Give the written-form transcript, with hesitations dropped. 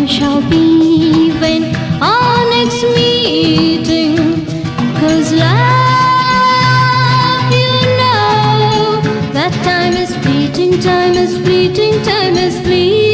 When shall be when our next meeting? 'Cause love, you know, that time is fleeting, time is fleeting, time is fleeting.